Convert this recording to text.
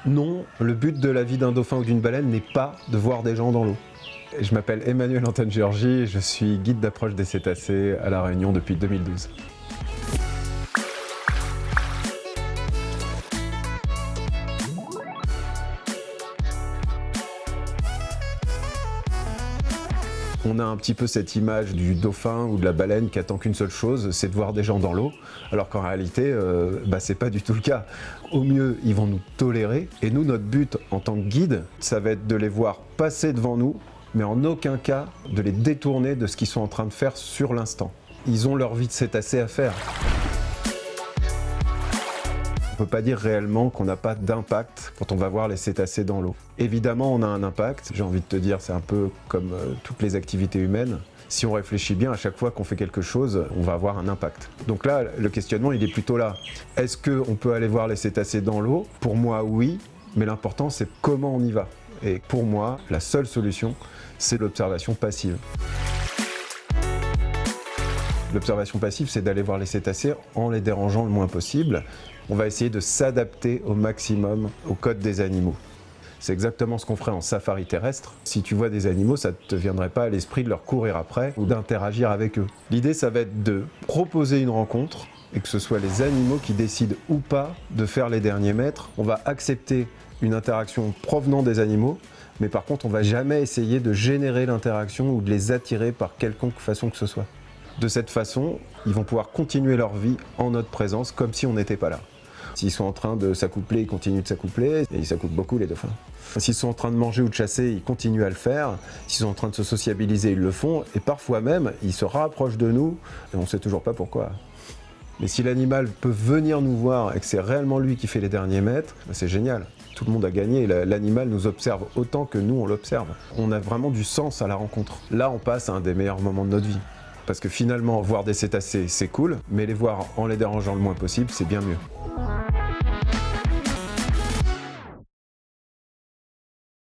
Non, le but de la vie d'un dauphin ou d'une baleine n'est pas de voir des gens dans l'eau. Je m'appelle Emmanuel Antoine Georgi et je suis guide d'approche des cétacés à La Réunion depuis 2012. On a un petit peu cette image du dauphin ou de la baleine qui attend qu'une seule chose, c'est de voir des gens dans l'eau, alors qu'en réalité, c'est pas du tout le cas. Au mieux, ils vont nous tolérer, et nous, notre but en tant que guide, ça va être de les voir passer devant nous, mais en aucun cas de les détourner de ce qu'ils sont en train de faire sur l'instant. Ils ont leur vie de cétacé à faire. On ne peut pas dire réellement qu'on n'a pas d'impact quand on va voir les cétacés dans l'eau. Évidemment, on a un impact. J'ai envie de te dire, c'est un peu comme toutes les activités humaines. Si on réfléchit bien, à chaque fois qu'on fait quelque chose, on va avoir un impact. Donc là, le questionnement, il est plutôt là. Est-ce qu'on peut aller voir les cétacés dans l'eau? Pour moi, oui, mais l'important, c'est comment on y va. Et pour moi, la seule solution, c'est l'observation passive. L'observation passive, c'est d'aller voir les cétacés en les dérangeant le moins possible. On va essayer de s'adapter au maximum au code des animaux. C'est exactement ce qu'on ferait en safari terrestre. Si tu vois des animaux, ça ne te viendrait pas à l'esprit de leur courir après ou d'interagir avec eux. L'idée, ça va être de proposer une rencontre et que ce soit les animaux qui décident ou pas de faire les derniers mètres. On va accepter une interaction provenant des animaux, mais par contre, on ne va jamais essayer de générer l'interaction ou de les attirer par quelconque façon que ce soit. De cette façon, ils vont pouvoir continuer leur vie en notre présence comme si on n'était pas là. S'ils sont en train de s'accoupler, ils continuent de s'accoupler, et ils s'accouplent beaucoup les dauphins. S'ils sont en train de manger ou de chasser, ils continuent à le faire. S'ils sont en train de se sociabiliser, ils le font. Et parfois même, ils se rapprochent de nous, et on ne sait toujours pas pourquoi. Mais si l'animal peut venir nous voir et que c'est réellement lui qui fait les derniers mètres, c'est génial. Tout le monde a gagné, l'animal nous observe autant que nous on l'observe. On a vraiment du sens à la rencontre. Là, on passe à un des meilleurs moments de notre vie. Parce que finalement, voir des cétacés, c'est cool, mais les voir en les dérangeant le moins possible, c'est bien mieux.